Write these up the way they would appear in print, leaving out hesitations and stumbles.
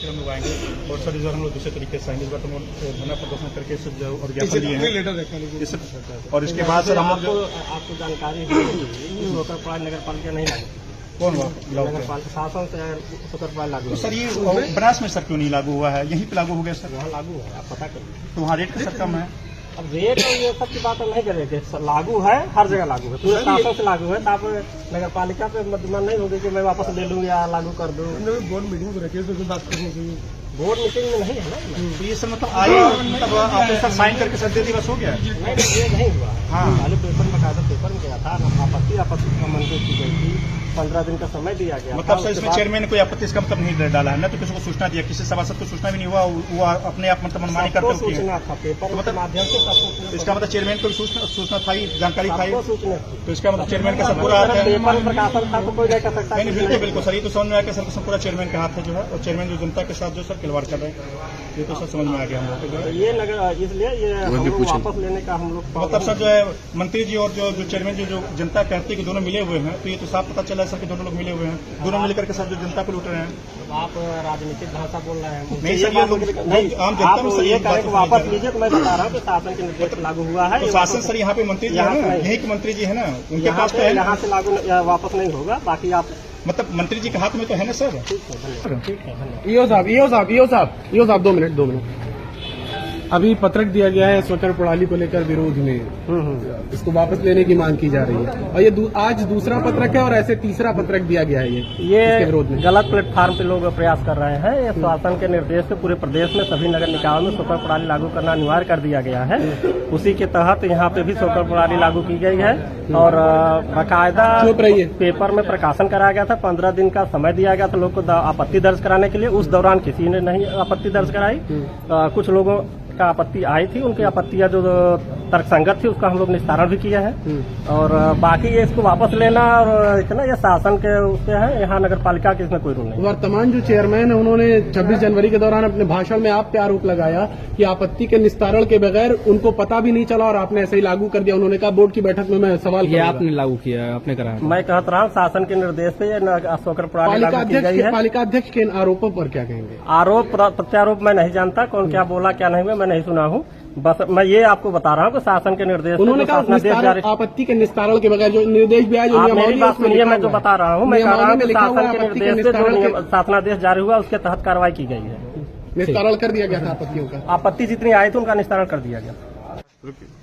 हम लोग आएंगे बहुत सारी जगह हम लोग दूसरे तरीके से आएंगे। इस बार तो धरना प्रदर्शन करके सब और ज्ञापन दिए हैं। और इसके बाद सर हम लोग आपको जानकारी सोकरपाली नगर पालिका नहीं लागू। कौन नगर पालिका शासन से सोकरपाली लागू। तो सर ये बनास में सर क्यों नहीं लागू हुआ है? यहीं पे लागू हो गया सर। वहाँ लागू है, आप पता करिए। तो वहाँ रेट का सर कम है। अब रेट ये सब की बात हम नहीं करेंगे। लागू है, हर जगह लागू है, पूरे शासन से लागू है। तो आप नगर पालिका पे मन नहीं होगी कि मैं वापस ले लूँ या लागू कर दूँ। बोर्ड मीटिंग को रखिए तो बात करनी चाहिए। बोर्ड मीटिंग में नहीं है ना। तो ये सर मतलब आया मतलब आपने सर साइन करके सर दे दी बस हो गया? नहीं, ये नहीं हुआ। हाँ, पहले पेपर में कहा था, पेपर में गया था, आपत्ति का मंजूर की गई थी, 15 दिन का समय दिया गया। मतलब सर इसमें चेयरमैन ने कोई आपत्ति इसका मतलब नहीं डाला है ना? तो किसी को सूचना दिया, किसी सभासद को सूचना भी नहीं हुआ, वो अपने आप मतलब मनमानी करते हुए सूचना था पेपर के माध्यम से। इसका मतलब चेयरमैन को सूचना था, जानकारी था, सूचना। तो इसका मतलब चेयरमैन का सब पूरा पेपर में प्रकाशन था तो कोई नहीं कर सकता। नहीं, बिल्कुल बिल्कुल सर, ये तो समझ में आया कि सर पूरा चेयरमैन का हाथ है जो है, और चेयरमैन जो जनता के साथ जो सर खिलवाड़ कर रहे हैं, ये तो सर समझ में आ गया हम लोग को। ये नगर इसलिए ये वापस लेने का हम लोग मतलब सर जो है मंत्री जी और जो चेयरमैन जो जनता कहती है कि दोनों मिले हुए हैं, तो ये तो साफ पता चला है सर कि दोनों लोग मिले हुए हैं, दोनों मिलकर के सर जो जनता को लूट रहे हैं। आप राजनीतिक भाषा बोल रहे हैं। नहीं सर, ये आम जनता में सर ये करें वापस लीजिए। तो मैं बता रहा हूँ कि शासन के निर्देश लागू हुआ है। तो शासन सर यहाँ पे मंत्री जी है ना, यही के मंत्री जी है ना, उनके पास तो है, यहाँ से लागू वापस नहीं होगा। बाकी आप मतलब मंत्री जी के हाथ में तो है ना सर। ठीक है, धन्यवाद। ईओ साहब 2 मिनट। अभी पत्रक दिया गया है स्वकर प्रणाली को लेकर विरोध में, इसको वापस लेने की मांग की जा रही है, और ये आज दूसरा पत्रक है और ऐसे तीसरा पत्रक दिया गया है ये विरोध में। गलत प्लेटफार्म पे लोग प्रयास कर रहे हैं। ये शासन के निर्देश से पूरे प्रदेश में सभी नगर निकायों में स्वकर प्रणाली लागू करना अनिवार्य कर दिया गया है। उसी के तहत यहाँ पे भी स्वकर प्रणाली लागू की गई है और बाकायदा पेपर में प्रकाशन कराया गया था। 15 दिन का समय दिया गया था लोग को आपत्ति दर्ज कराने के लिए। उस दौरान किसी ने नहीं आपत्ति दर्ज कराई। कुछ लोगों का आपत्ति आई थी, उनकी आपत्तियां जो तर्कसंगत थी उसका हम लोग निस्तारण भी किया है। और बाकी ये इसको वापस लेना और इतना ये शासन के उससे है, यहाँ नगर पालिका के इसमें कोई रूल नहीं। वर्तमान जो चेयरमैन है उन्होंने 26 जनवरी के दौरान अपने भाषण में आप पे आरोप लगाया कि आपत्ति के निस्तारण के बगैर उनको पता भी नहीं चला और आपने ऐसे ही लागू कर दिया। उन्होंने कहा बोर्ड की बैठक में मैं सवाल किया, आपने लागू किया, आपने कराया। मैं कहता रहा हूँ शासन के निर्देश से स्वकर प्रणाली लागू की गई है। पालिका अध्यक्ष के आरोपों पर क्या कहेंगे? आरोप प्रत्यारोप मैं नहीं जानता, कौन क्या बोला क्या नहीं हुआ मैं नहीं सुना हूँ। बस मैं ये आपको बता रहा हूँ कि शासन के निर्देश उन्होंने कहा आपत्ति के निस्तारण के बगैर जो निर्देश भी आए जो मेरी बात सुनिए, मैं जो बता रहा हूँ, मैं कह रहा हूँ कि शासन के निर्देश से जो शासनादेश जारी हुआ उसके तहत कार्रवाई की गई है। निस्तारण कर दिया गया था आपत्तियों का? आपत्ति जितनी आई थी उनका निस्तारण कर दिया गया।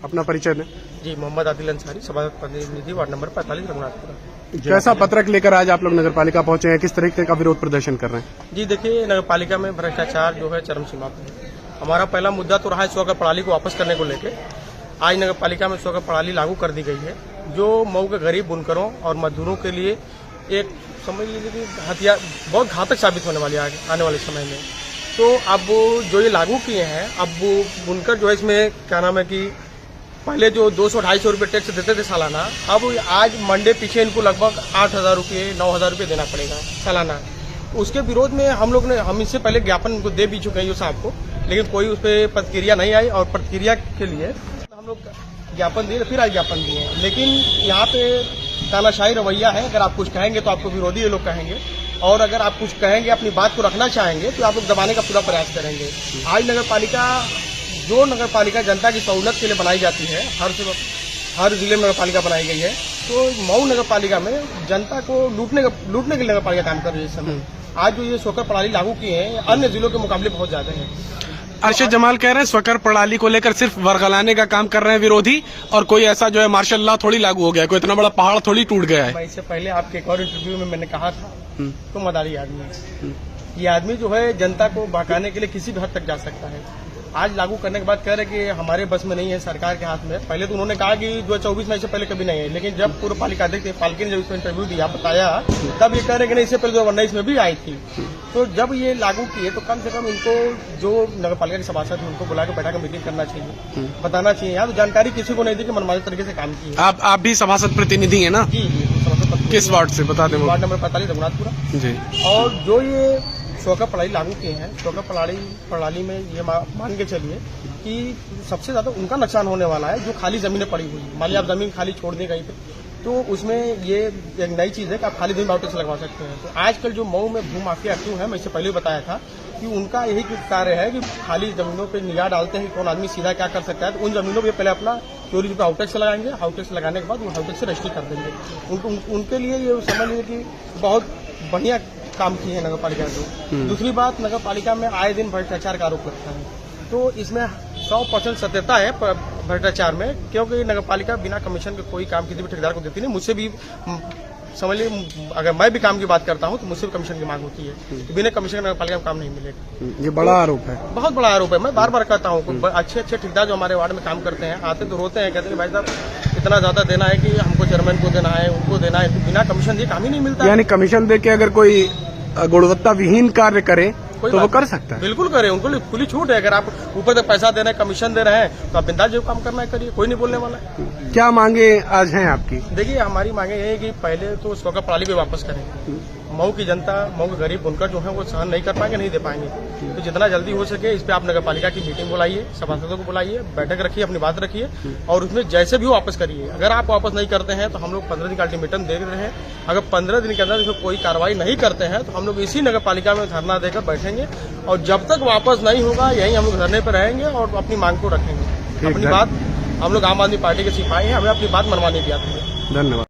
अपना परिचय दें। जी, मोहम्मद आदिल अंसारी, सभा प्रतिनिधि, वार्ड नंबर 45, रघुनाथपुरा। कैसा पत्रक लेकर आज आप लोग नगर पालिका पहुंचे हैं, किस तरीके का विरोध प्रदर्शन कर रहे हैं? जी देखिए, नगर पालिका में भ्रष्टाचार जो है चरम सीमा पर है। हमारा पहला मुद्दा तो रहा है स्वकर प्रणाली को वापस करने को लेकर। आज नगर पालिका में स्वकर प्रणाली लागू कर दी गई है, जो मऊ के गरीब बुनकरों और मजदूरों के लिए एक समझ लीजिए कि हथियार बहुत घातक साबित होने वाली है आने वाले समय में। तो अब जो ये लागू किए हैं, अब वो बुनकर जो है इसमें क्या नाम है कि पहले जो 200-250 रुपये टैक्स देते थे सालाना, अब आज मंडे पीछे इनको लगभग 8,000 रुपये 9,000 रुपये देना पड़ेगा सालाना। उसके विरोध में हम इससे पहले ज्ञापन उनको दे भी चुके हैं साहब को, लेकिन कोई उस पर प्रतिक्रिया नहीं आई। और प्रतिक्रिया के लिए हम लोग ज्ञापन दिए, फिर आज ज्ञापन दिए हैं। लेकिन यहाँ पे तानाशाही रवैया है। अगर आप कुछ कहेंगे तो आपको विरोधी ये लोग कहेंगे, और अगर आप कुछ कहेंगे अपनी बात को रखना चाहेंगे तो आप लोग दबाने का पूरा प्रयास करेंगे। आज नगर पालिका जनता की सहूलत के लिए बनाई जाती है, हर जिले में नगर पालिका बनाई गई है, तो मऊ नगर पालिका में जनता को लूटने के लिए नगर पालिका काम कर रही है इस समय। आज जो ये स्वकर प्रणाली लागू किए हैं अन्य जिलों के मुकाबले बहुत ज्यादा है। अरशद जमाल कह रहे हैं स्वकर प्रणाली को लेकर सिर्फ वर्गलाने का काम कर रहे हैं विरोधी, और कोई ऐसा जो है मार्शल लॉ थोड़ी लागू हो गया है, कोई इतना बड़ा पहाड़ थोड़ी टूट गया है। इससे पहले आपके एक और इंटरव्यू में मैंने कहा था तो मदारी आदमी, ये आदमी जो है जनता को बहकाने के लिए किसी भी हद तक जा सकता है। आज लागू करने के बाद कह रहे कि हमारे बस में नहीं है, सरकार के हाथ में है। पहले तो उन्होंने कहा कि 2024 में इससे पहले कभी नहीं है, लेकिन जब पूर्व पालिका अध्यक्ष पालकी ने जब इसमें इंटरव्यू दिया, बताया, तब ये कह रहे कि नहीं, इससे पहले 2019 में भी आई थी। तो जब ये लागू किए तो कम से कम इनको जो नगर पालिका के सभासद हैं उनको बुला के बैठा कर मीटिंग करना चाहिए, बताना चाहिए। यहाँ तो जानकारी किसी को नहीं दी कि मनमानी तरीके से काम किए। आप भी सभासद प्रतिनिधि है ना? जी सभासद। किस वार्ड से बता दें? वार्ड नंबर 45 रघुनाथपुरा जी। और जो ये स्वकर प्रणाली लागू किए हैं, स्वकर प्रणाली में ये मान के चलिए कि सबसे ज्यादा उनका नुकसान होने वाला है जो खाली जमीनें पड़ी हुई। मान लिया आप जमीन खाली छोड़ दें कहीं पे, तो उसमें ये एक नई चीज है कि आप खाली जमीन आउटेक्स लगवा सकते हैं। तो आजकल जो मऊ में भू माफिया एक्टिव है, मैं इससे पहले बताया था कि उनका यही कार्य है कि खाली जमीनों पे निगाह डालते हैं कि कौन आदमी सीधा क्या कर सकता है। तो उन जमीनों पे पहले अपना चोरी पे आउटेक्स लगाएंगे, आउटेक्स लगाने के बाद वो आउटेक्स से रजिस्ट्री कर देंगे। उनके लिए ये समझ लीजिए कि बहुत बढ़िया काम की है नगर पालिका को। दूसरी बात, नगर पालिका में आए दिन भ्रष्टाचार का आरोप लगता है, तो इसमें 100% सत्यता है भ्रष्टाचार में, क्योंकि नगर पालिका बिना कमीशन के कोई काम किसी भी ठेकेदार को देती नहीं। मुझसे भी समझ लीजिए, अगर मैं भी काम की बात करता हूं तो मुझसे भी कमीशन की मांग होती है, तो बिना कमीशन नगर पालिका में काम नहीं मिलेगा। ये बड़ा आरोप है, बहुत बड़ा आरोप है। मैं बार बार कहता हूँ, अच्छे ठेकेदार जो हमारे वार्ड में काम करते हैं आते तो रोते हैं, कहते हैं भाई साहब इतना ज्यादा देना है कि हमको चेयरमैन को देना है, उनको देना है, तो बिना कमीशन दिए काम ही नहीं मिलता। यानी कमीशन दे के अगर कोई गुणवत्ता विहीन कार्य करे तो वो कर सकता है? बिल्कुल करे, उनको खुली छूट है। अगर आप ऊपर तक पैसा दे रहे हैं, कमीशन दे रहे हैं, तो आप बिंदास जो काम करना है करिए, कोई नहीं बोलने वाला है। क्या मांगे आज हैं आपकी? देखिए, हमारी मांगे ये है कि पहले तो स्वकर प्रणाली पे वापस करें। मऊ की जनता, मऊ के गरीब बुनकर जो है वो सहन नहीं कर पाएंगे, नहीं दे पाएंगे। तो जितना जल्दी हो सके इस पे आप नगर पालिका की मीटिंग बुलाइए, सभासदों को बुलाइए, बैठक रखिए, अपनी बात रखिए और उसमें जैसे भी वापस करिए। अगर आप वापस नहीं करते हैं तो हम लोग 15 दिन का अल्टीमेटम दे रहे हैं। अगर 15 दिन के अंदर इसमें कोई कार्रवाई नहीं करते हैं तो हम लोग इसी नगर पालिका में धरना देकर बैठेंगे और जब तक वापस नहीं होगा यहीं हम लोग धरने पर रहेंगे और अपनी मांग को रखेंगे। अपनी बात, हम लोग आम आदमी पार्टी के सिपाही हैं, हमें अपनी बात मनवानी भी आती है। धन्यवाद।